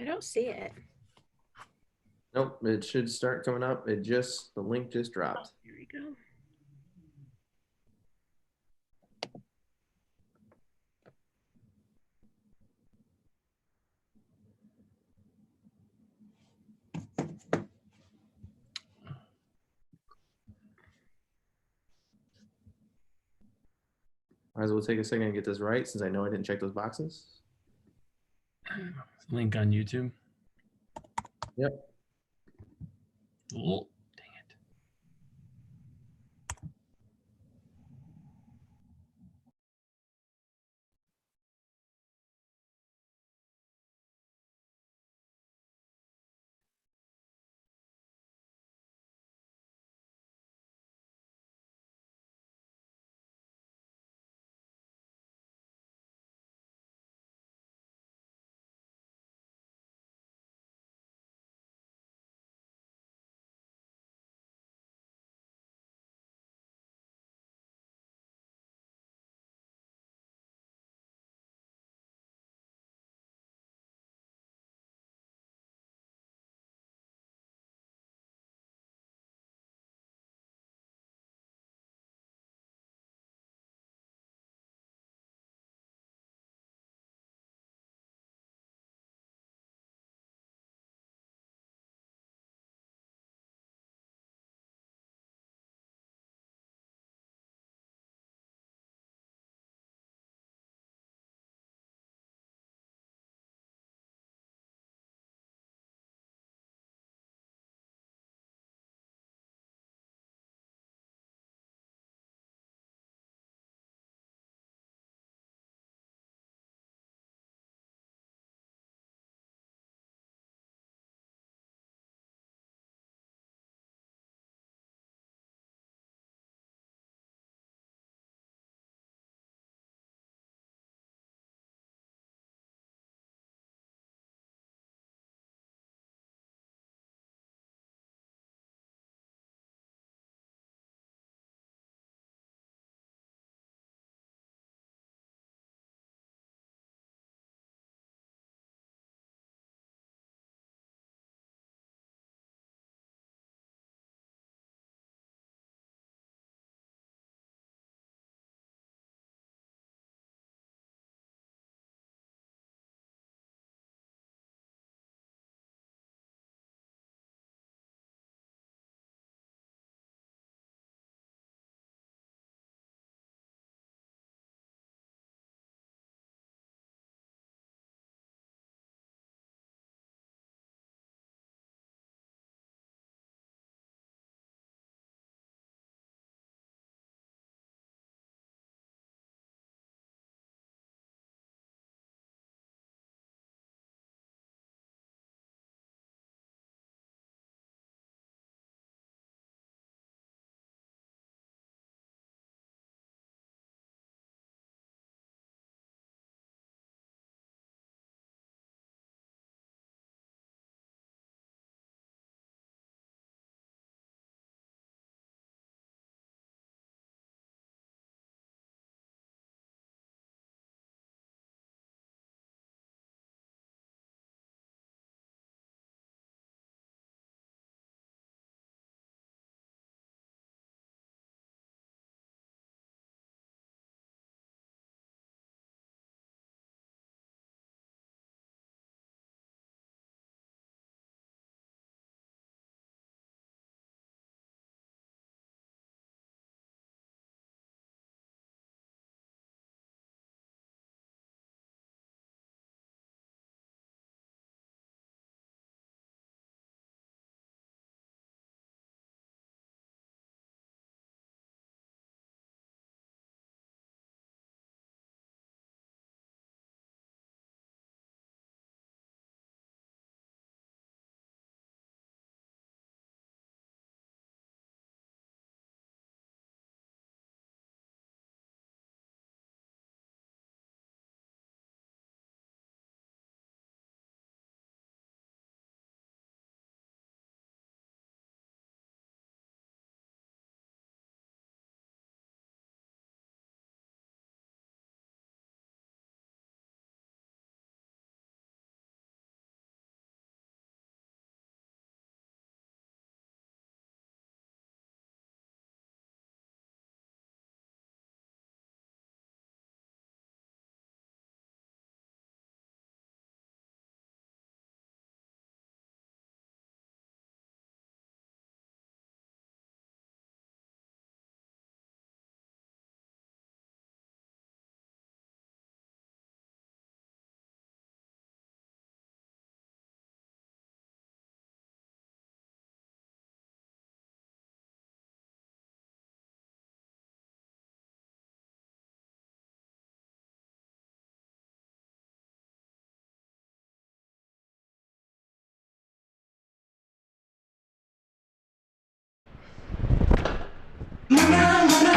I don't see it. Nope, it should start coming up. The link just Oh, dropped. here we go. Might as well take a second and get this right since I know I didn't check those boxes. Link on YouTube. Yep. Oh.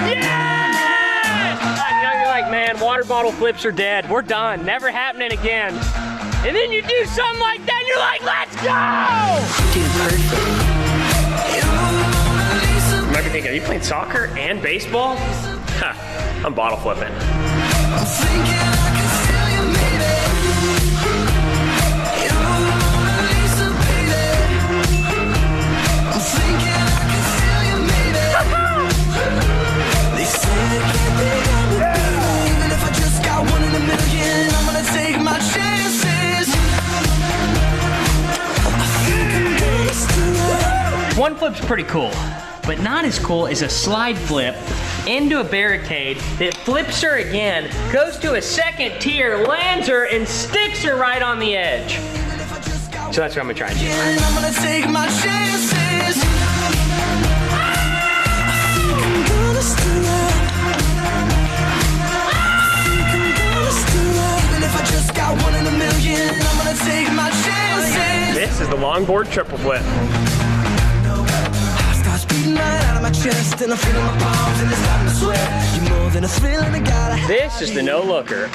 Yes! You know, you're like, man, water bottle flips are dead. We're done. Never happening again. And then you do something like that, and you're like, let's go! You might be thinking, are you playing soccer and baseball? Huh, I'm bottle flipping. One flip's pretty cool, but not as cool as a slide flip into a barricade that flips her again, goes to a second tier, lands her, and sticks her right on the edge. So that's what I'm gonna try and do. I'm gonna take my chances. This is the longboard triple flip. This is the no looker.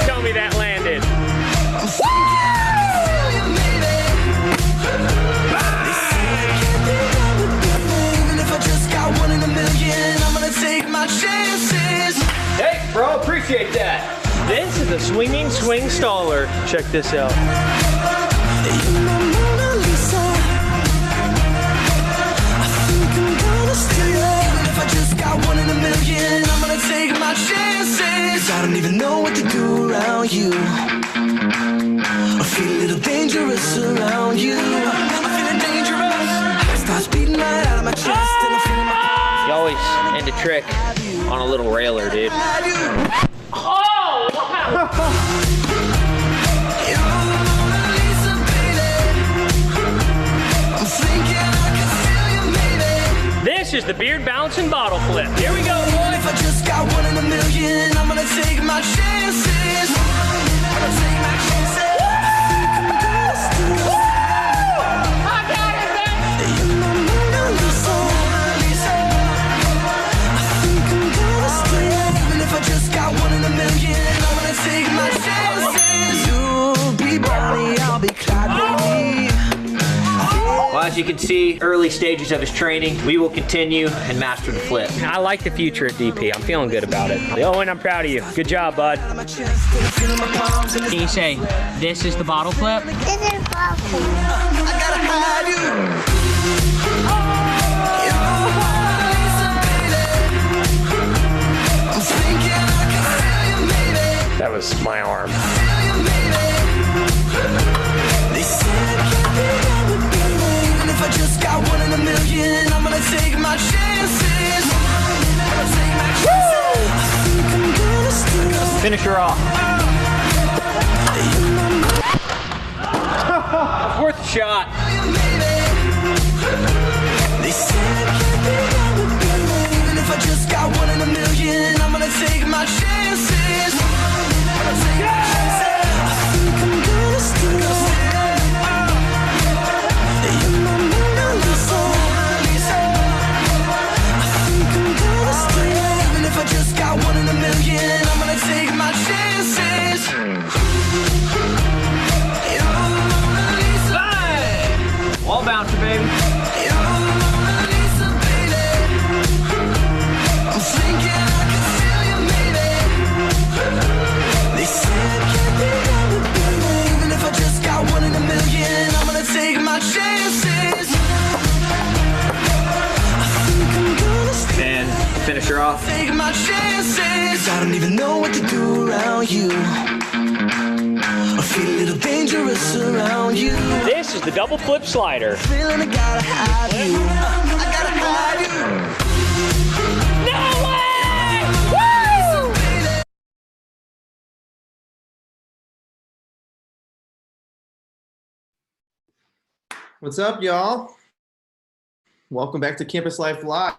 Tell me that landed. Hey, bro, appreciate that. This is the swinging swing staller. Check this out. I don't even know what to do around you. I feel a little dangerous around you. I'm feeling dangerous. Starts beating right out of my chest and I'm feeling my... You always end a trick on a little railer, dude. Oh! Wow. This is the beard bouncing bottle flip. Here we go, boy. If I just got one in a million, I'm gonna take my chances. I'm gonna take my chances. I got it, man. You're my Mona Lisa. I think I'm gonna stay. Even if I just got one in a million, I'm gonna take my chances. You'll be Bonnie, I'll be Clyde, baby. Well, as you can see, early stages of his training, we will continue and master the flip. I like the future at DP. I'm feeling good about it. Owen, I'm proud of you. Good job, bud. Can you say, this is the bottle flip? This is bottle. I gotta hide you. That was my arm. If I just got one in a million, I'm gonna take my chances. Finish her off. It's worth a shot. Even if I just got one in a million, I'm gonna take my chances. I think I'm gonna still. If I just got one in a million, I'm gonna take my chances. Hey! Wall bouncer, baby. I'm thinking I can steal you, maybe. They said can't be done with me. Even if I just got one in a million, I'm gonna take my chances. And finish her off. Take my chances. I don't even know what to do around you. I feel a little dangerous around you. This is the double flip slider. Feeling I gotta have you. I gotta have you. No way! Woo! What's up, y'all? Welcome back to Campus Life Live.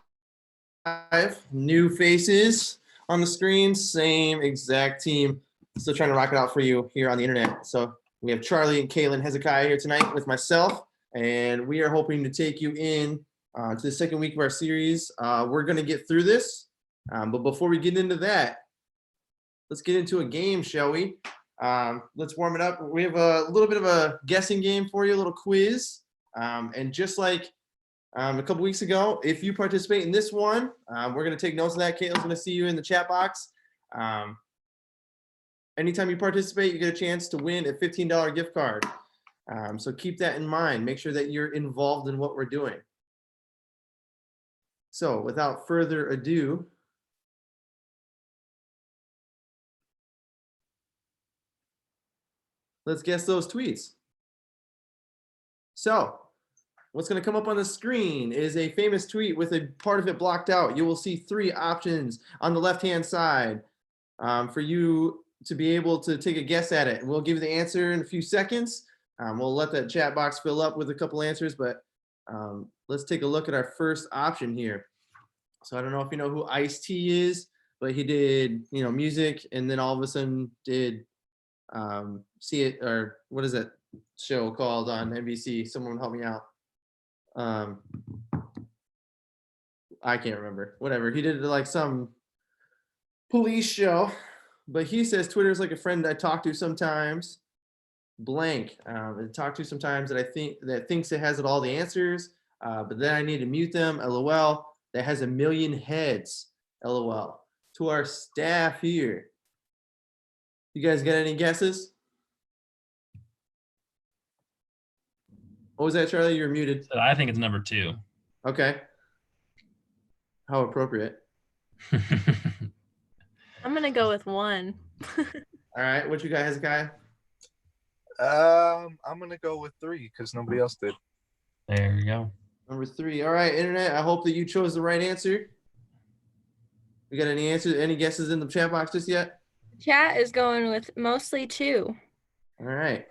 New faces on the screen, same exact team. Still trying to rock it out for you here on the internet. So we have Charlie and Kaylin Hezekiah here tonight with myself. and we are hoping to take you in to the second week of our series. We're going to get through this, but before we get into that, let's get into a game, shall we? Let's warm it up. We have a little bit of a guessing game for you, a little quiz. And just like a couple weeks ago, if you participate in this one, we're going to take notes of that. Caitlin's going to see you in the chat box. Anytime you participate, you get a chance to win a $15 gift card. So keep that in mind. Make sure that you're involved in what we're doing. So without further ado, let's guess those tweets. So what's going to come up on the screen is a famous tweet with a part of it blocked out. You will see 3 options on the left-hand side for you to be able to take a guess at it. We'll give you the answer in a few seconds. We'll let that chat box fill up with a couple answers, but let's take a look at our first option here. So I don't know if you know who Ice-T is, but he did, music, and then all of a sudden did see it, or what is that show called on NBC? Someone help me out. I can't remember. Whatever. He did like some police show, but he says Twitter is like a friend I talk to sometimes. Blank. I talk to sometimes that thinks it has all the answers, but then I need to mute them. LOL. That has 1 million heads. LOL. To our staff here. You guys got any guesses? What was that, Charlie? You're muted. So I think it's number 2. Okay. How appropriate. I'm gonna go with 1. All right. What you guys got? I'm gonna go with 3 because nobody else did. There you go. Number 3. All right, internet. I hope that you chose the right answer. We got any answers? Any guesses in the chat box just yet? Chat is going with mostly 2. All right.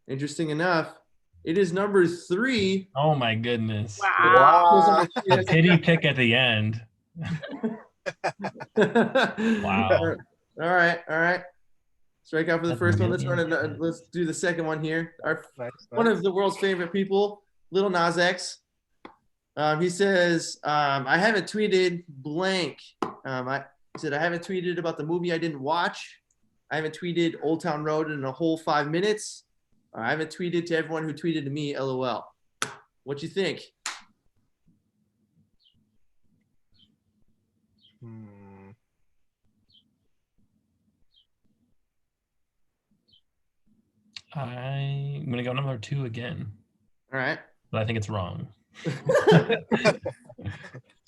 Interesting enough, it is number 3. Oh my goodness. Wow. The pity pick at the end. Wow. All right. Strike out for the first one. Let's do the second one here. One of the world's favorite people, Lil Nas X. He says, I haven't tweeted blank. He said, I haven't tweeted about the movie I didn't watch. I haven't tweeted Old Town Road in a whole 5 minutes. I haven't tweeted to everyone who tweeted to me, LOL. What you think? I'm going to go number 2 again. All right. But I think it's wrong. A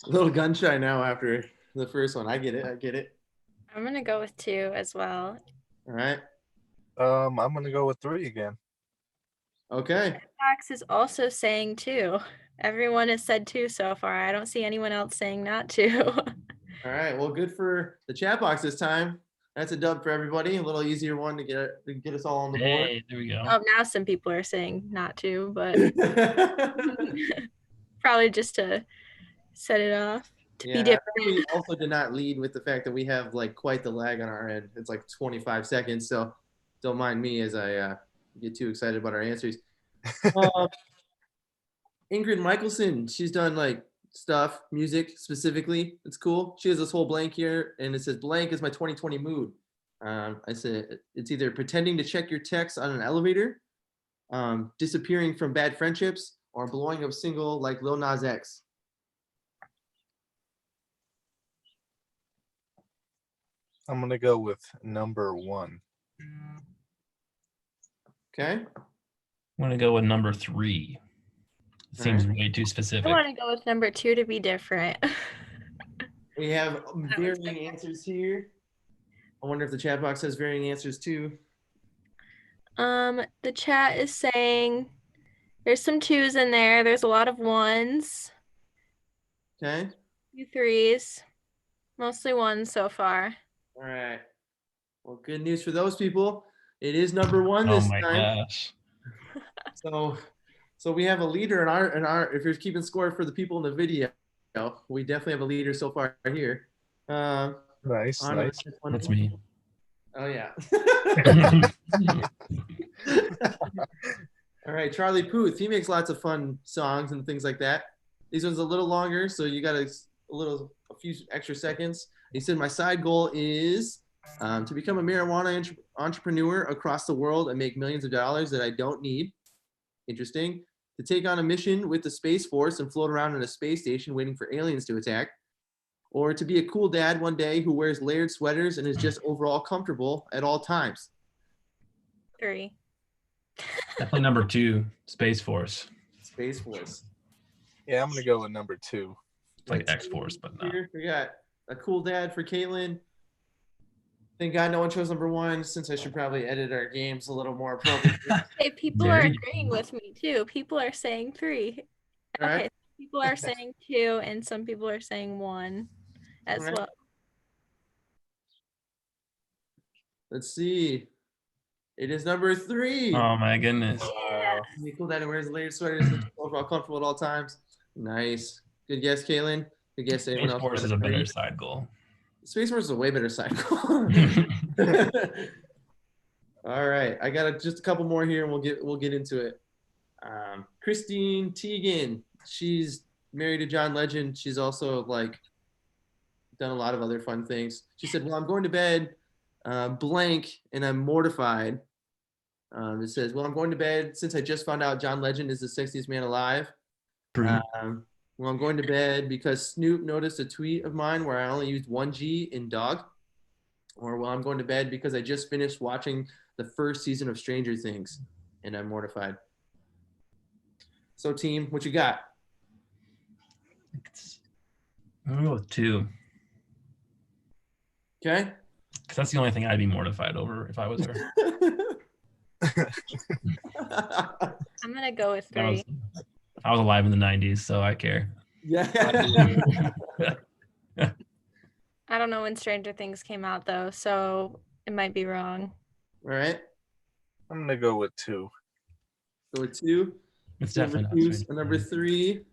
little gun shy now after the first one. I get it. I'm gonna go with 2 as well. All right. I'm gonna go with 3 again. Okay. Max is also saying 2. Everyone has said 2 so far. I don't see anyone else saying not 2. All right. Well, good for the chat box this time. That's a dub for everybody. A little easier one to get us all on the board. Hey, there we go. Oh, now some people are saying not 2, but probably just to set it off to be different. We also did not lead with the fact that we have like quite the lag on our end. It's like 25 seconds. So don't mind me as I get too excited about our answers. Ingrid Michaelson, she's done like stuff, music specifically. It's cool. She has this whole blank here, and it says blank is my 2020 mood. I said it's either pretending to check your text on an elevator, disappearing from bad friendships, or blowing up single like Lil Nas X. I'm gonna go with number 1. Okay. I'm going to go with number 3. It seems way too specific. I want to go with number 2 to be different. We have varying answers here. I wonder if the chat box has varying answers too. The chat is saying there's some 2s in there. There's a lot of 1s. Okay. Few 3s. Mostly 1s so far. All right. Well, good news for those people. It is number 1 this time. Oh my gosh. So we have a leader in our if you're keeping score for the people in the video, we definitely have a leader so far here. Nice. That's me. Oh yeah. All right, right, Charlie Puth. He makes lots of fun songs and things like that. These ones a little longer, so you got a few extra seconds. He said, "My side goal is to become a marijuana entrepreneur across the world and make millions of dollars that I don't need." Interesting. To take on a mission with the Space Force and float around in a space station waiting for aliens to attack. Or to be a cool dad one day who wears layered sweaters and is just overall comfortable at all times. 3. Definitely number 2, Space Force. Space Force. Yeah, I'm gonna go with number 2. It's like Let's X Force, but not. Here we got a cool dad for Caitlin. Thank God no one chose number 1, since I should probably edit our games a little more appropriately. Hey, people There are you go. agreeing with me too. People are saying 3. All right. Okay, people are saying 2, and some people are saying 1 as Alright. well. Let's see. It is number 3. Oh my goodness. Wow. Be cool dad who wears layered sweaters and is overall comfortable at all times. Nice. Good guess, Caitlin. Good guess. Anyone Space else? Force is a better side goal. Space Force is a way better side goal. All right, I got just a couple more here, and we'll get into it. Christine Teigen, she's married to John Legend. She's also like done a lot of other fun things. She said, "Well, I'm going to bed, blank, and I'm mortified." It says, "Well, I'm going to bed since I just found out John Legend is the sexiest man alive." Well, I'm going to bed because Snoop noticed a tweet of mine where I only used 1 G in dog. Or, well, I'm going to bed because I just finished watching the first season of Stranger Things and I'm mortified. So, team, what you got? I'm gonna go with 2. Okay. Because that's the only thing I'd be mortified over if I was her. I'm gonna go with I 3. was alive in the 90s, so I care. Yeah. I don't know when Stranger Things came out though, so it might be wrong. All right. I'm gonna go with 2. Go with 2. It's Number definitely not 2, Stranger number Things. 3.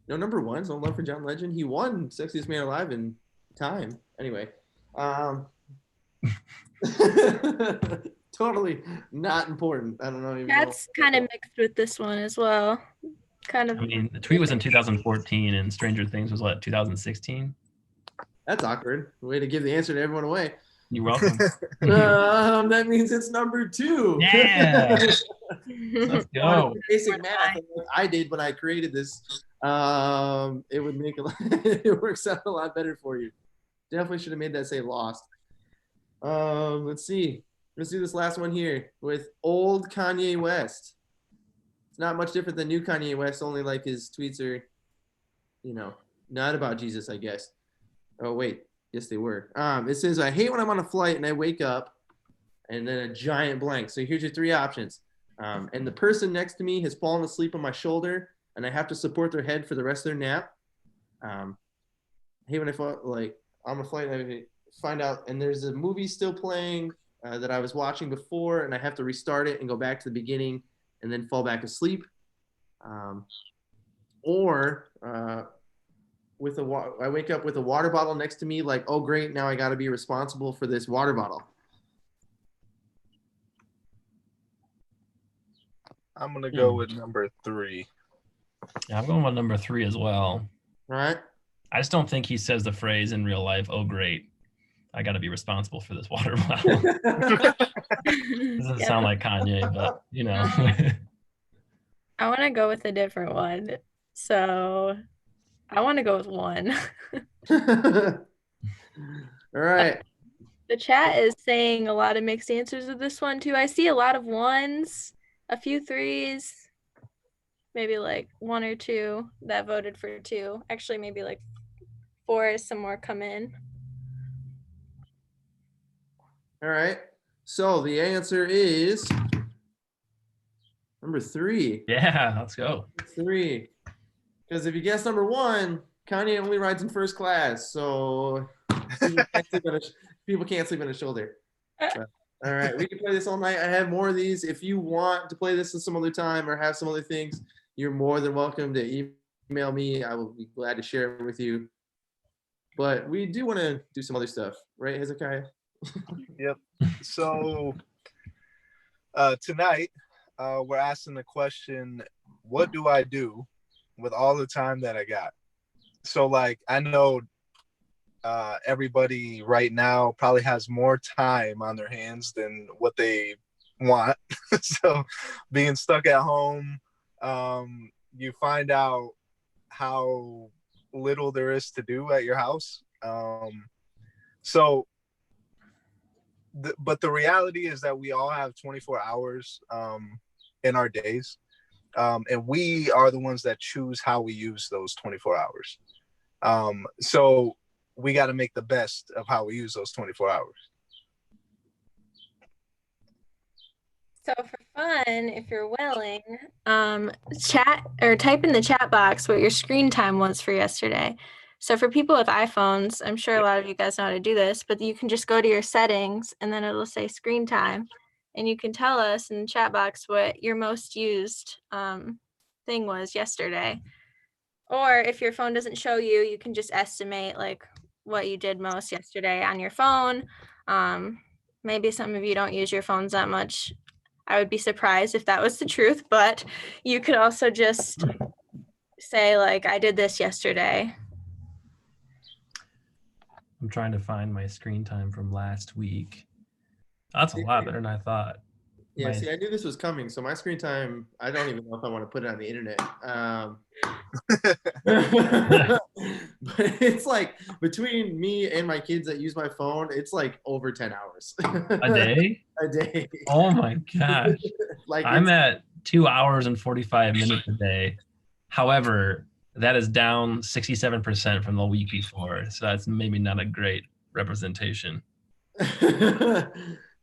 No, number 1's No Love for John Legend. He won Sexiest Man Alive in time. Anyway. Totally not important. I don't know. Even That's kind of mixed with this one as well. Kind of. I mean, the tweet was in 2014, and Stranger Things was what, 2016? That's awkward. Way to give the answer to everyone away. You're welcome. That means it's number 2. Yeah. Let's Part of go. the basic math like I did when I created this. It would make it works out a lot better for you. Definitely should have made that say lost. Let's see. Let's do this last one here with old Kanye West. It's not much different than new Kanye West, only like his tweets are, not about Jesus, I guess. Oh, wait. Yes, they were. It says, "I hate when I'm on a flight and I wake up," and then a giant blank. So here's your 3 options. And the person next to me has fallen asleep on my shoulder, and I have to support their head for the rest of their nap. I hate when I fall, like, on a flight and I find out, and there's a movie still playing that I was watching before, and I have to restart it and go back to the beginning and then fall back asleep. Or I wake up with a water bottle next to me, like, oh, great, now I got to be responsible for this water bottle. I'm gonna go with number 3. Yeah, I'm going with number 3 as well. All right. I just don't think he says the phrase in real life, "Oh, great, I got to be responsible for this water bottle." Doesn't sound like Kanye, but I want to go with a different one. So I want to go with 1. All right. The chat is saying a lot of mixed answers with this one too. I see a lot of 1s, a few 3s, maybe like 1 or 2 that voted for 2. Actually, maybe like 4 as some more come in. All right. So the answer is number 3. yeah, let's go. 3. Because if you guess number 1, Kanye only rides in first class, so people can't sleep on his shoulder. But, all right, we can play this all night. I have more of these. If you want to play this some other time or have some other things, you're more than welcome to email me. I will be glad to share it with you. But we do want to do some other stuff, right, Hezekiah? Yep. So tonight we're asking the question, what do I do with all the time that I got? So like, I know everybody right now probably has more time on their hands than what they want. So being stuck at home, you find out how little there is to do at your house. But the reality is that we all have 24 hours in our days. And we are the ones that choose how we use those 24 hours. So we got to make the best of how we use those 24 hours. So for fun, if you're willing, chat or type in the chat box what your screen time was for yesterday. So for people with iPhones, I'm sure a lot of you guys know how to do this, but you can just go to your settings and then it'll say screen time. And you can tell us in the chat box what your most used thing was yesterday. Or if your phone doesn't show you, you can just estimate like what you did most yesterday on your phone. Maybe some of you don't use your phones that much. I would be surprised if that was the truth, but you could also just say like, I did this yesterday. I'm trying to find my screen time from last week. That's a lot better than I thought. Yeah, see, I knew this was coming, so my screen time, I don't even know if I want to put it on the internet. But it's like between me and my kids that use my phone, it's like over 10 hours. A day? A day. Oh my gosh. Like I'm at 2 hours and 45 minutes a day. However, that is down 67% from the week before. So that's maybe not a great representation.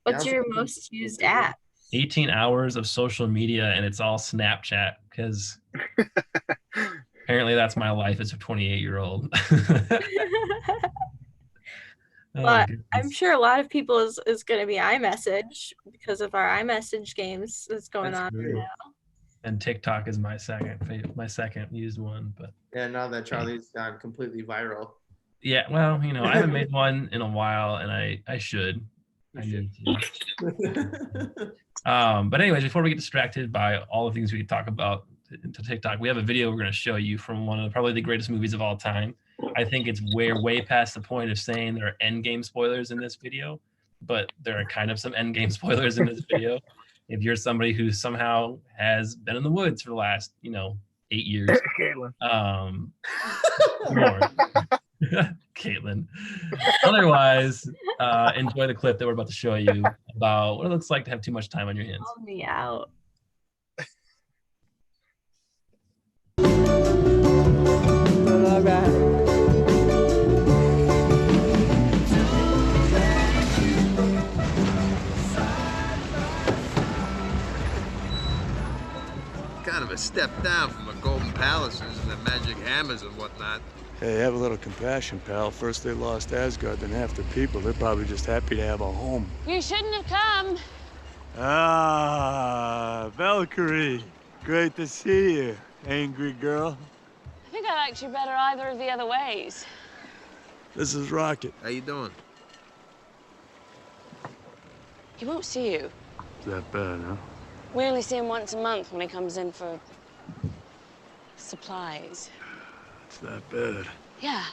What's your most used app? 18 hours of social media, and it's all Snapchat because apparently that's my life as a 28-year-old. But I'm sure a lot of people is going to be iMessage because of our iMessage games that's going on right now. And TikTok is my second used one. But yeah, now that Charlie's gone completely viral. Yeah, well, you know, I haven't made one in a while, and I should. I need to. But anyways, before we get distracted by all the things we could talk about to TikTok, we have a video we're going to show you from one of probably the greatest movies of all time. I think it's way past the point of saying there are endgame spoilers in this video, but there are kind of some endgame spoilers in this video. If you're somebody who somehow has been in the woods for the last, 8 years, more. Caitlin. Otherwise, enjoy the clip that we're about to show you about what it looks like to have too much time on your hands. Call me out. Kind of a step down from the golden palaces and the magic hammers and whatnot. Hey, have a little compassion, pal. First they lost Asgard, then half their people. They're probably just happy to have a home. You shouldn't have come. Ah, Valkyrie. Great to see you, angry girl. I think I liked you better either of the other ways. This is Rocket. How you doing? He won't see you. Is that bad, huh? We only see him once a month when he comes in for supplies. It's that bad. Yeah.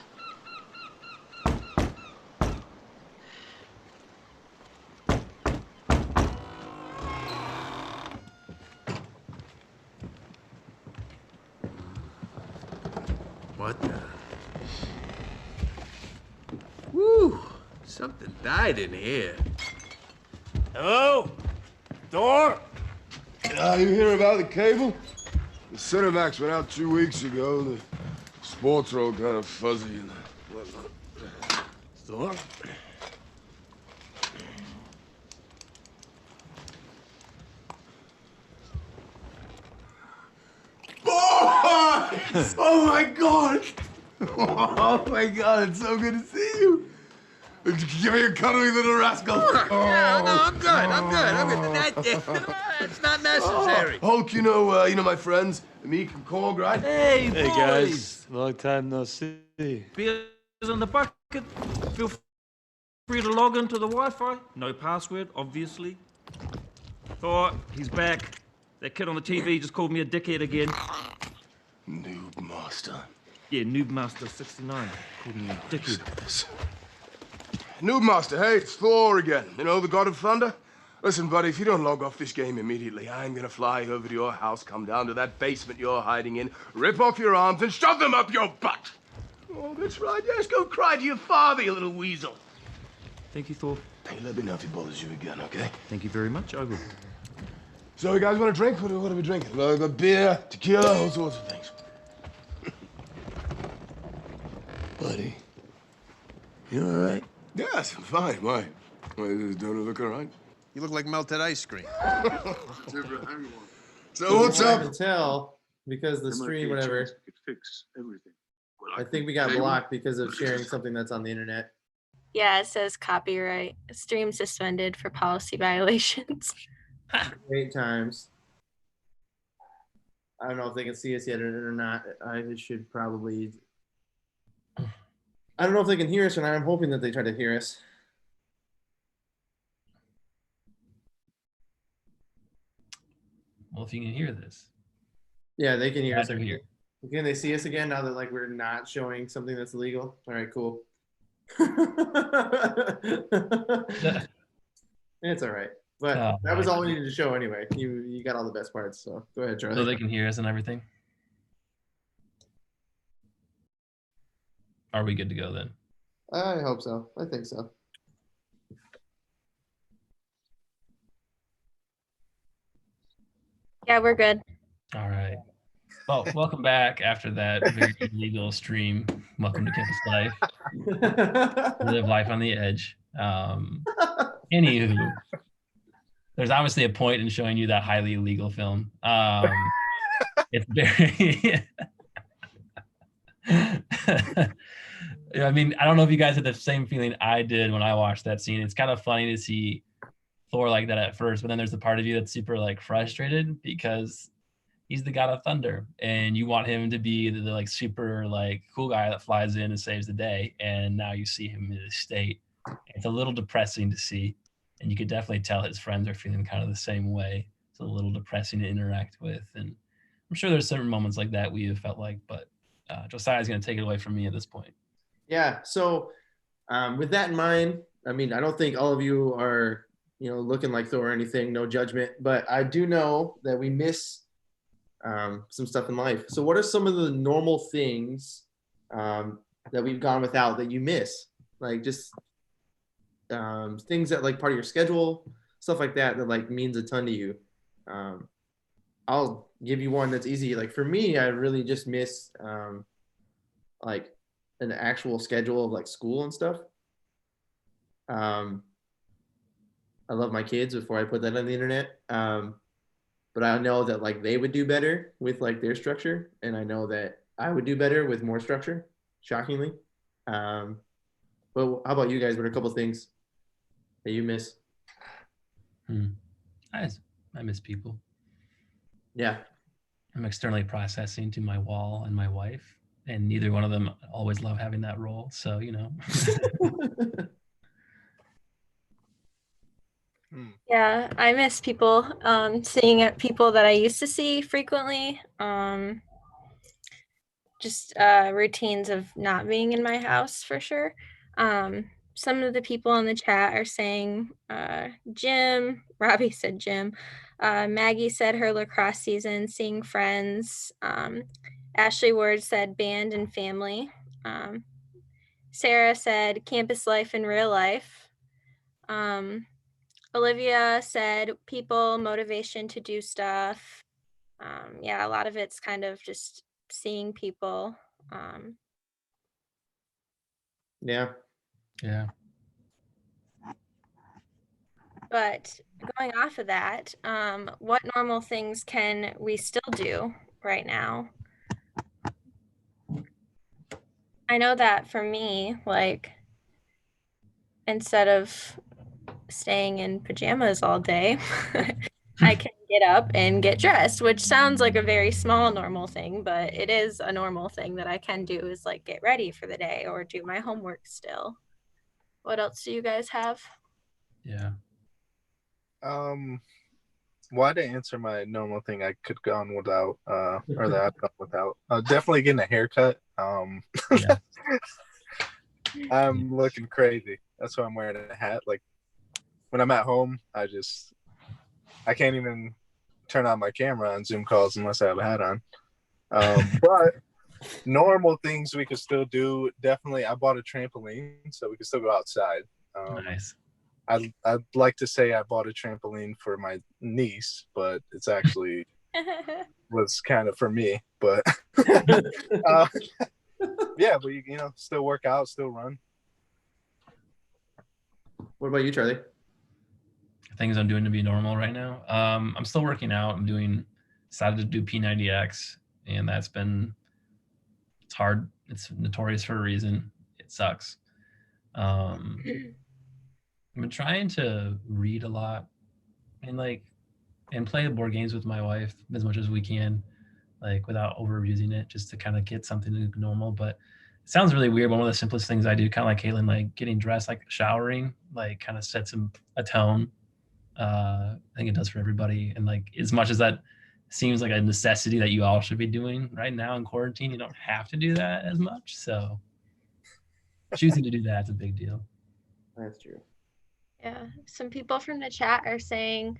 What the? Woo! Something died in here. Hello? Door? You hear about the cable? The Cinemax went out 2 weeks ago. The sports are all kind of fuzzy and whatnot. Door? Boys! Oh my God! Oh my God, it's so good to see you. Give me a cuddly little rascal. Yeah, no, I'm good. It's not necessary. Hulk, you know my friends, Meek and Korg, right? Hey, boys. guys. Long time no see. Beers in the bucket. Feel free to log into the Wi-Fi. No password, obviously. Thor, he's back. That kid on the TV just called me a dickhead again. Noob Master. Yeah, Noob Master 69 called me a dickhead. Noob Master, hey, it's Thor again. You know, the God of Thunder? Listen, buddy, if you don't log off this game immediately, I'm gonna fly over to your house, come down to that basement you're hiding in, rip off your arms, and shove them up your butt! Oh, that's right. Yes, go cry to your father, you little weasel. Thank you, Thor. Hey, let me know if he bothers you again, okay? Thank you very much. I will. So, you guys want a drink? What are we drinking? Well, I've got beer, tequila, all sorts of things. Buddy, you all right? Yes, I'm fine. Why? Don't I look all right? You look like melted ice cream. So what's I up? can tell because the stream, whatever. Fix everything. I think we got blocked because of sharing something that's on the internet. Yeah, it says copyright. Stream suspended for policy violations. 8 times. I don't know if they can see us yet or not. I should probably. I don't know if they can hear us or not. I'm hoping that they try to hear us. Well, if you can hear this. Yeah, they can hear Glad us. they're here. Can they see us again now that like we're not showing something that's illegal? All right, cool. It's all right. But Oh, that was my all we needed to show anyway. You got all the best parts, so go ahead, Charlie. So they can hear us and everything. Are we good to go then? I hope so. I think so. Yeah, we're good. All right. Well, welcome back after that very illegal stream. Welcome to Campus Life. Live life on the edge. Anywho, there's obviously a point in showing you that highly illegal film. It's very. I mean, I don't know if you guys had the same feeling I did when I watched that scene. It's kind of funny to see Thor like that at first, but then there's the part of you that's super like frustrated because he's the God of Thunder and you want him to be the like super like cool guy that flies in and saves the day. And now you see him in his state. It's a little depressing to see. And you could definitely tell his friends are feeling kind of the same way. It's a little depressing to interact with. And I'm sure there's certain moments like that we have felt like, but Josiah's going to take it away from me at this point. Yeah. So with that in mind, I mean, I don't think all of you are, looking like Thor or anything, no judgment, but I do know that we miss some stuff in life. So what are some of the normal things that we've gone without that you miss? Like just things that like part of your schedule, stuff like that like means a ton to you. I'll give you one that's easy. Like for me, I really just miss like an actual schedule of like school and stuff. I love my kids before I put that on the internet. But I know that like they would do better with like their structure. And I know that I would do better with more structure, shockingly. But how about you guys? What are a couple things that you miss? I miss people. Yeah. I'm externally processing to my wall and my wife, and neither one of them always love having that role. So, Yeah, I miss people. Seeing people that I used to see frequently. Just routines of not being in my house for sure. Some of the people in the chat are saying gym. Robbie said gym. Maggie said her lacrosse season, seeing friends. Ashley Ward said band and family. Sarah said campus life and real life. Olivia said people, motivation to do stuff. Yeah, a lot of it's kind of just seeing people. Yeah. But going off of that, what normal things can we still do right now? I know that for me, like, instead of staying in pajamas all day, I can get up and get dressed, which sounds like a very small normal thing, but it is a normal thing that I can do, is like get ready for the day or do my homework still. What else do you guys have? Yeah. Well, I didn't answer my normal thing. I could go on without, or that I've gone without. Definitely getting a haircut. Yeah. I'm looking crazy. That's why I'm wearing a hat. Like when I'm at home, I can't even turn on my camera on Zoom calls unless I have a hat on. But normal things we could still do. Definitely, I bought a trampoline so we could still go outside. Nice. I'd like to say I bought a trampoline for my niece, but it's actually was kind of for me. But yeah, but you know, still work out, still run. What about you, Charlie? Things I'm doing to be normal right now. I'm still working out. Decided to do P90X, and it's hard. It's notorious for a reason. It sucks. I've been trying to read a lot and play board games with my wife as much as we can, like without overusing it, just to kind of get something normal. But it sounds really weird. One of the simplest things I do, kind of like Caitlin, like getting dressed, like showering, like kind of sets a tone. I think it does for everybody. And like, as much as that seems like a necessity that you all should be doing right now in quarantine, you don't have to do that as much. So choosing to do that is a big deal. That's true. Yeah, some people from the chat are saying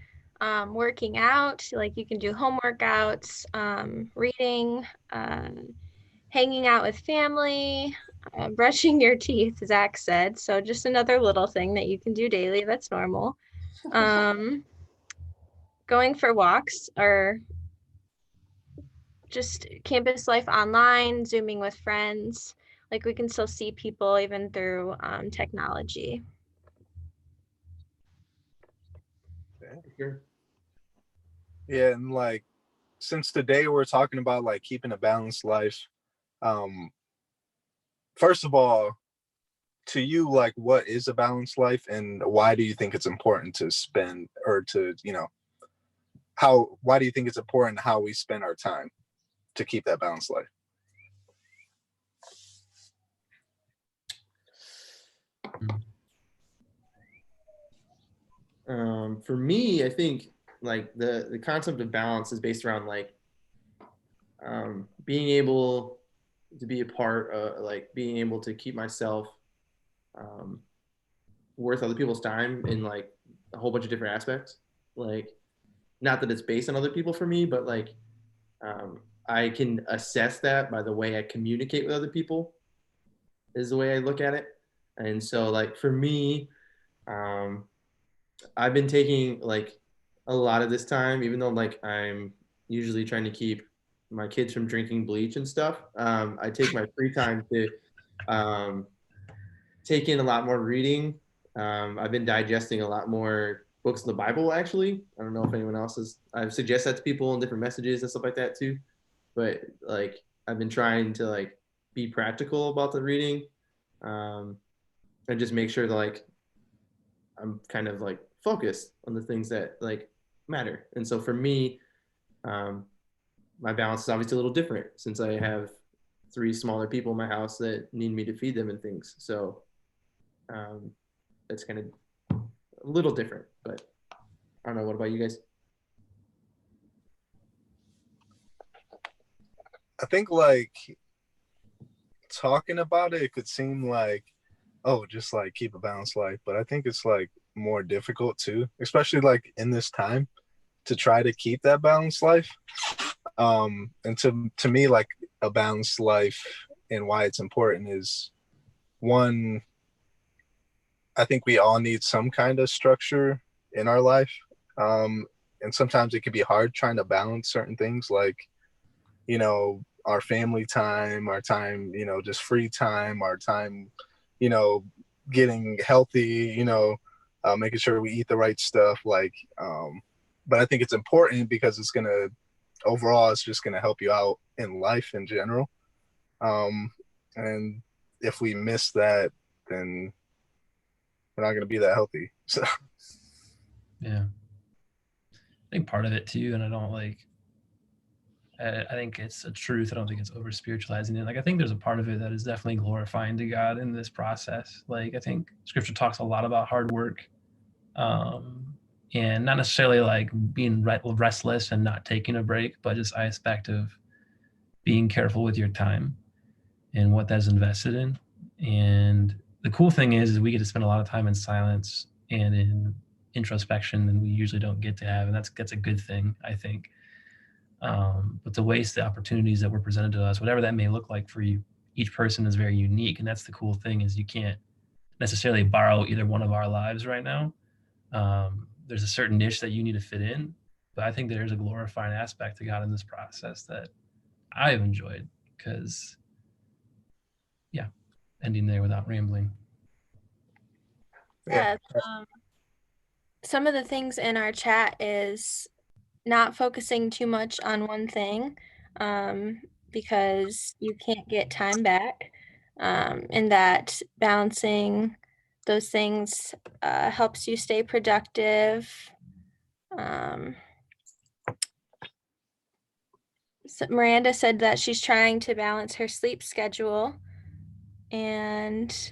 working out, like you can do home workouts, reading, hanging out with family, brushing your teeth, Zach said. So just another little thing that you can do daily. That's normal. Going for walks, or just campus life online, Zooming with friends. Like we can still see people even through technology. Sure. Yeah, and like since today we're talking about like keeping a balanced life, first of all, to you, like what is a balanced life and why do you think it's important to spend, or to, you know, why do you think it's important how we spend our time to keep that balanced life? For me, I think like the concept of balance is based around like being able to be a part of, like being able to keep myself worth other people's time in like a whole bunch of different aspects. Like, not that it's based on other people for me, but like I can assess that by the way I communicate with other people is the way I look at it. And so like for me, I've been taking like a lot of this time, even though like I'm usually trying to keep my kids from drinking bleach and stuff. I take my free time to take in a lot more reading. I've been digesting a lot more books in the Bible, actually. I don't know if anyone else has, I've suggested that to people in different messages and stuff like that too. But like, I've been trying to like be practical about the reading and just make sure that like, I'm kind of like focused on the things that like matter. And so for me, my balance is obviously a little different since I have 3 smaller people in my house that need me to feed them and things. So it's kind of a little different, but I don't know. What about you guys? I think like talking about it, it could seem like, oh, just like keep a balanced life. But I think it's like more difficult too, especially like in this time, to try to keep that balanced life. And to me, like a balanced life and why it's important is, one, I think we all need some kind of structure in our life. And sometimes it can be hard trying to balance certain things, like, you know, our family time, our time, you know, just free time, our time, you know, getting healthy, you know, making sure we eat the right stuff. Like, but I think it's important because it's going to, overall, it's just going to help you out in life in general. And if we miss that, then we're not going to be that healthy. So, yeah. I think part of it too, and I think it's a truth. I don't think it's over spiritualizing it. Like, I think there's a part of it that is definitely glorifying to God in this process. Like, I think scripture talks a lot about hard work. and not necessarily like being restless and not taking a break, but just aspect of being careful with your time and what that's invested in. And the cool thing is we get to spend a lot of time in silence and in introspection than we usually don't get to have, and that's a good thing, I think. But to waste the opportunities that were presented to us, whatever that may look like for you, each person is very unique, and that's the cool thing is you can't necessarily borrow either one of our lives right now. There's a certain niche that you need to fit in, but I think there's a glorifying aspect to God in this process that I've enjoyed, because ending there without rambling. Yeah. Some of the things in our chat is not focusing too much on one thing, because you can't get time back, and that balancing those things helps you stay productive. So Miranda said that she's trying to balance her sleep schedule, and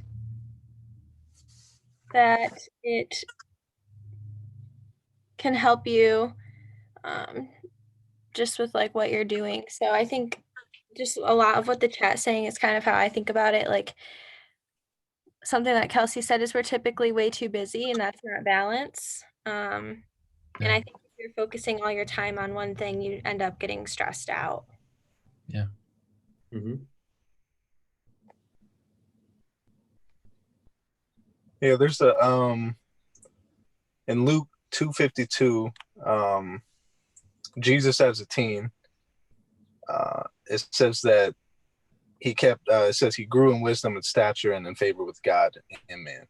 that it can help you just with like what you're doing. So I think just a lot of what the chat's saying is kind of how I think about it. Like something that Kelsey said is we're typically way too busy, and that's not balance. And I think if you're focusing all your time on one thing, you end up getting stressed out. Yeah. Yeah, there's a in Luke 2:52, Jesus as a teen, it says that he kept it says he grew in wisdom and stature and in favor with God and man.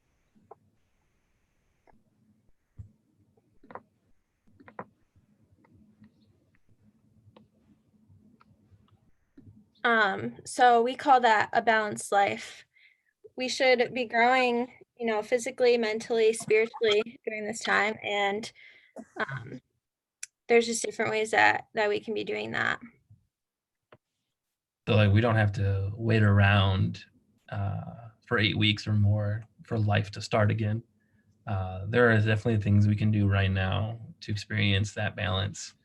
So we call that a balanced life. We should be growing, physically, mentally, spiritually during this time. And there's just different ways that we can be doing that. So like we don't have to wait around for 8 weeks or more for life to start again. There are definitely things we can do right now to experience that balance,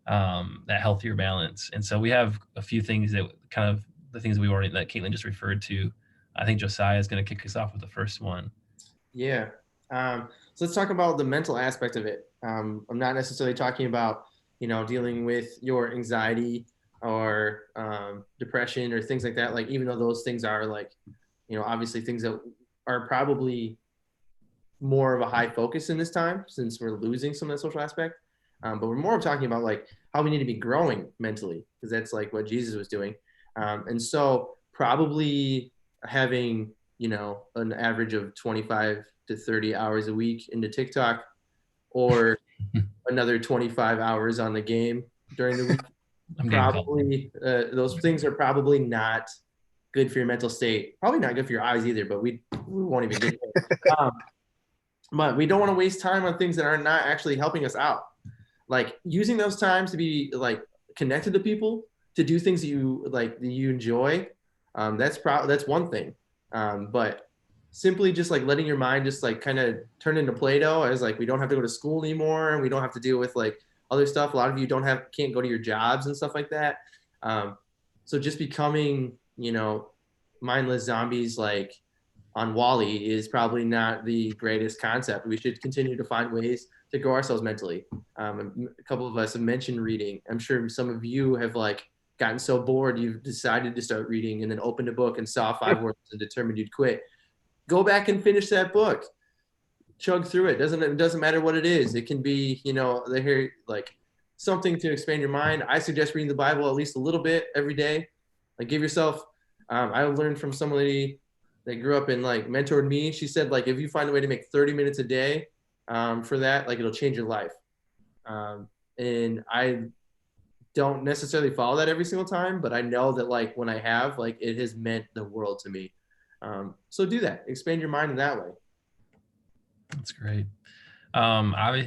that healthier balance. And so we have a few things that kind of the things that Caitlin just referred to. I think Josiah is going to kick us off with the first one. Yeah. So let's talk about the mental aspect of it. I'm not necessarily talking about, dealing with your anxiety or depression or things like that. Like, even though those things are like, obviously things that are probably more of a high focus in this time since we're losing some of the social aspect. But we're more talking about like how we need to be growing mentally, because that's like what Jesus was doing. And so probably having, an average of 25 to 30 hours a week into TikTok, or another 25 hours on the game during the week. Probably those things are probably not good for your mental state. Probably not good for your eyes either, but we won't even get there. But we don't want to waste time on things that are not actually helping us out. Like using those times to be like connected to people, to do things that you enjoy. That's one thing. But simply just like letting your mind just like kind of turn into Play-Doh, as like we don't have to go to school anymore, and we don't have to deal with like other stuff. A lot of you can't go to your jobs and stuff like that. So just becoming, mindless zombies like on WALL-E is probably not the greatest concept. We should continue to find ways to grow ourselves mentally. A couple of us have mentioned reading. I'm sure some of you have like gotten so bored you've decided to start reading, and then opened a book and saw 5 words and determined you'd quit. Go back and finish that book. Chug through it. It doesn't matter what it is. It can be, like something to expand your mind. I suggest reading the Bible at least a little bit every day. Like give yourself, I learned from somebody that grew up and like mentored me. She said, like, if you find a way to make 30 minutes a day for that, like it'll change your life. And I don't necessarily follow that every single time, but I know that like when I have, like it has meant the world to me. So do that. Expand your mind in that way. That's great.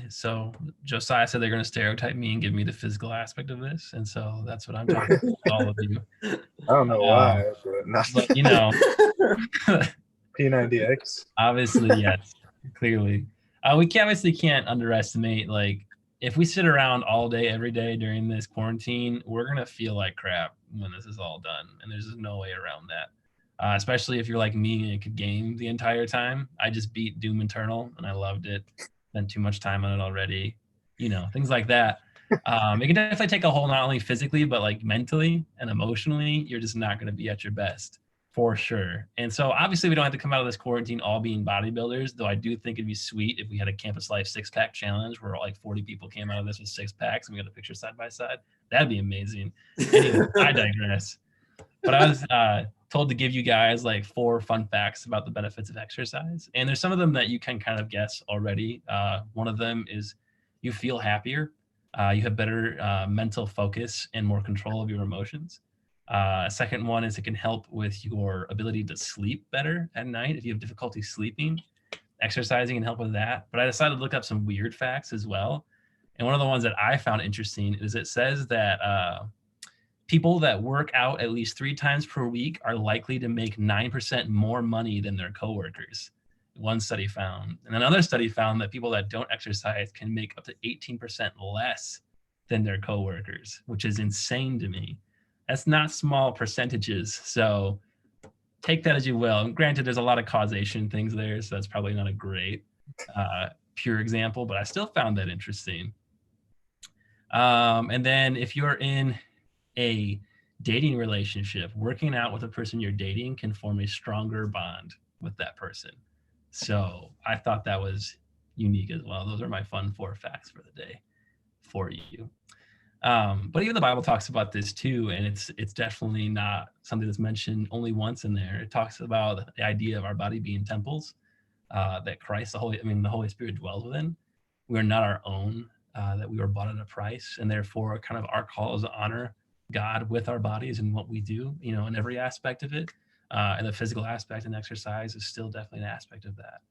So Josiah said they're going to stereotype me and give me the physical aspect of this, and so that's what I'm talking about with all of you. I don't know why, but you know, P90X. Obviously, yes, clearly. We obviously can't underestimate, like, if we sit around all day, every day during this quarantine, we're going to feel like crap when this is all done. And there's just no way around that. Especially if you're like me and could game the entire time. I just beat Doom Eternal and I loved it. Spent too much time on it already. You know, things like that. It can definitely take a hold, not only physically, but like mentally and emotionally. You're just not going to be at your best. For sure. And so obviously we don't have to come out of this quarantine all being bodybuilders, though I do think it'd be sweet if we had a Campus Life 6-pack challenge where like 40 people came out of this with 6-packs and we got a picture side by side. That'd be amazing. Anyway, I digress. But I was told to give you guys like 4 fun facts about the benefits of exercise. And there's some of them that you can kind of guess already. One of them is you feel happier. You have better mental focus and more control of your emotions. Second one is it can help with your ability to sleep better at night. If you have difficulty sleeping, exercising can help with that. But I decided to look up some weird facts as well. And one of the ones that I found interesting is it says that people that work out at least 3 times per week are likely to make 9% more money than their coworkers. One study found. And another study found that people that don't exercise can make up to 18% less than their coworkers, which is insane to me. That's not small percentages. So take that as you will. And granted, there's a lot of causation things there, so that's probably not a great pure example, but I still found that interesting. And then if you're in a dating relationship, working out with a person you're dating can form a stronger bond with that person. So I thought that was unique as well. Those are my fun 4 facts for the day for you. But even the Bible talks about this too, and it's definitely not something that's mentioned only once in there. It talks about the idea of our body being temples, that Christ, the Holy Spirit dwells within. We are not our own, that we were bought at a price, and therefore kind of our call is to honor God with our bodies and what we do, you know, in every aspect of it. And the physical aspect and exercise is still definitely an aspect of that.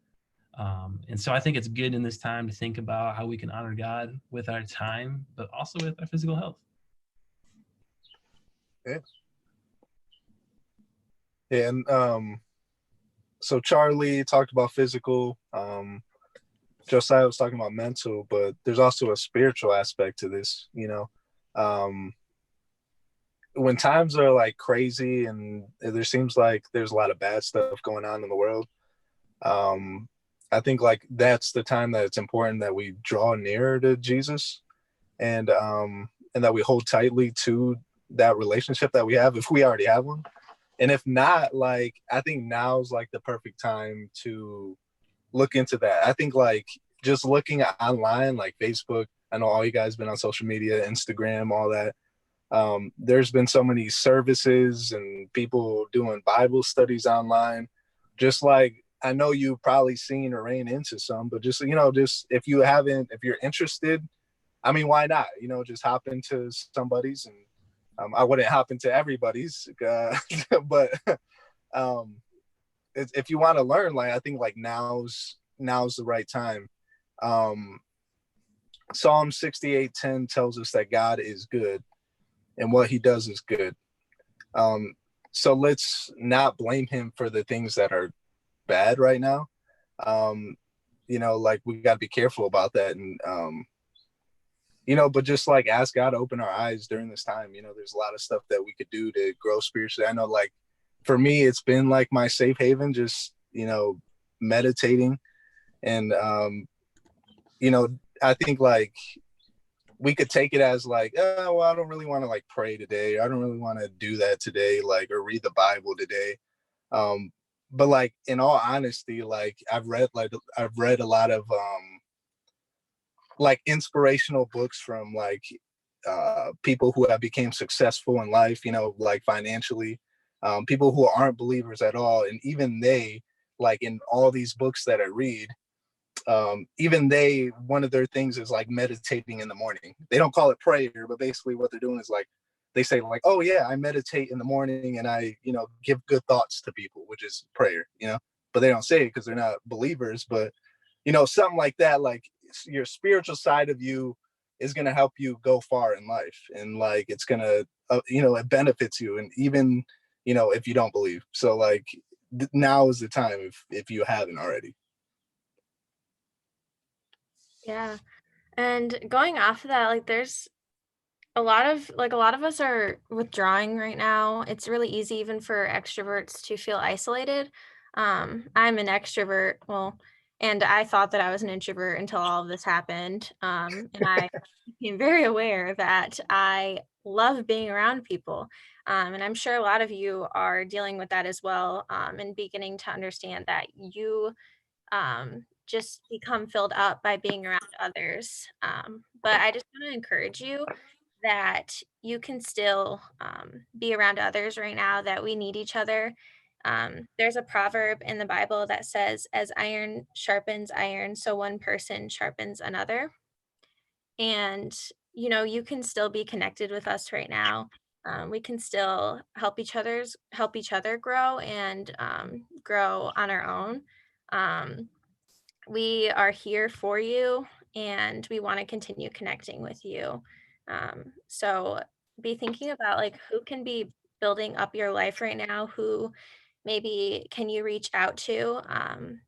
And so I think it's good in this time to think about how we can honor God with our time, but also with our physical health. Yeah. Yeah, and so Charlie talked about physical. Josiah was talking about mental, but there's also a spiritual aspect to this, you know. When times are like crazy and there seems like there's a lot of bad stuff going on in the world, I think like that's the time that it's important that we draw nearer to Jesus and that we hold tightly to that relationship that we have if we already have one. And if not, like, I think now's like the perfect time to look into that. I think like just looking online, like Facebook, I know all you guys been on social media, Instagram, all that. There's been so many services and people doing Bible studies online. Just like, I know you've probably seen or ran into some, but just, you know, just if you're interested, I mean, why not? You know, just hop into somebody's, and I wouldn't hop into everybody's, but if you want to learn, like, I think like now's the right time. Psalm 68:10 tells us that God is good and what he does is good. So let's not blame him for the things that are bad right now. You know, like we got to be careful about that. And, you know, but just like ask God to open our eyes during this time. You know, there's a lot of stuff that we could do to grow spiritually. I know, like, for me, it's been like my safe haven, just, you know, meditating. And, you know, I think like we could take it as like, oh, well, I don't really want to like pray today. I don't really want to do that today, like, or read the Bible today. But like, in all honesty, like I've read a lot of like inspirational books from like people who have become successful in life, you know, like financially, people who aren't believers at all. And even they, like in all these books that I read, even they, one of their things is like meditating in the morning. They don't call it prayer, but basically what they're doing is like, they say like, oh yeah, I meditate in the morning and I, you know, give good thoughts to people, which is prayer, you know, but they don't say it because they're not believers. But, you know, something like that, like your spiritual side of you is going to help you go far in life. And like, it's going to, you know, it benefits you. And even, you know, if you don't believe. So like now is the time if you haven't already. Yeah. And going off of that, like there's a lot of us are withdrawing right now. It's really easy even for extroverts to feel isolated. I'm an extrovert, well, and I thought that I was an introvert until all of this happened. And I became very aware that I love being around people. And I'm sure a lot of you are dealing with that as well, and beginning to understand that you just become filled up by being around others. But I just want to encourage you that you can still be around others right now, that we need each other. There's a proverb in the Bible that says, as iron sharpens iron, so one person sharpens another. And, you can still be connected with us right now. We can still help each other grow and grow on our own. Um, we are here for you and we want to continue connecting with you. So be thinking about like who can be building up your life right now, who maybe can you reach out to,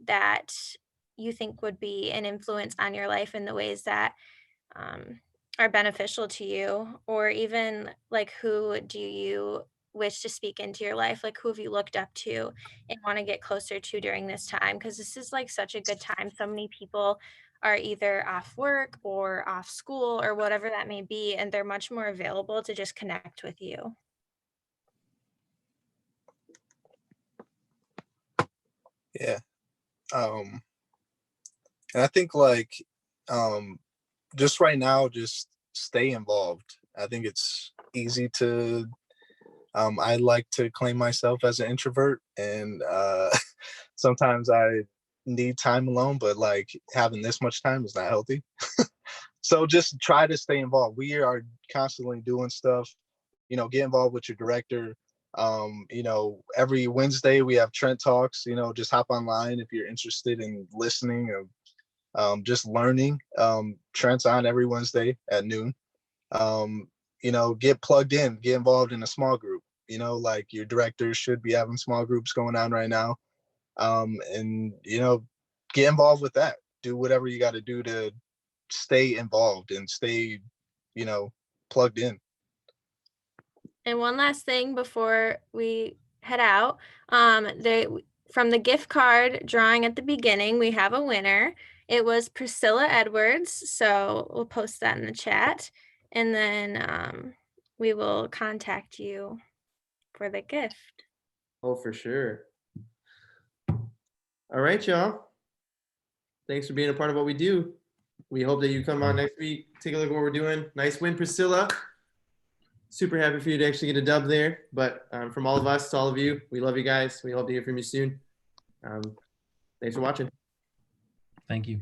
that you think would be an influence on your life in the ways that um, are beneficial to you, or even like who do you wish to speak into your life, like who have you looked up to and want to get closer to during this time, because this is like such a good time. So many people are either off work or off school or whatever that may be, and they're much more available to just connect with you. Yeah. And I think like just right now, just stay involved. I think it's easy to I like to claim myself as an introvert, and sometimes I need time alone, but like having this much time is not healthy. So just try to stay involved. We are constantly doing stuff, get involved with your director. Every Wednesday we have Trent Talks, just hop online if you're interested in listening or just learning. Trent's on every Wednesday at noon. Get plugged in, get involved in a small group. Like your directors should be having small groups going on right now. And get involved with that. Do whatever you got to do to stay involved and stay, plugged in. And one last thing before we head out, from the gift card drawing at the beginning, we have a winner. It was Priscilla Edwards, so we'll post that in the chat, and then we will contact you for the gift. Oh, for sure. All right, y'all. Thanks for being a part of what we do. We hope that you come on next week, take a look at what we're doing. Nice win, Priscilla. Super happy for you to actually get a dub there. But from all of us to all of you, we love you guys. We hope to hear from you soon. Thanks for watching. Thank you.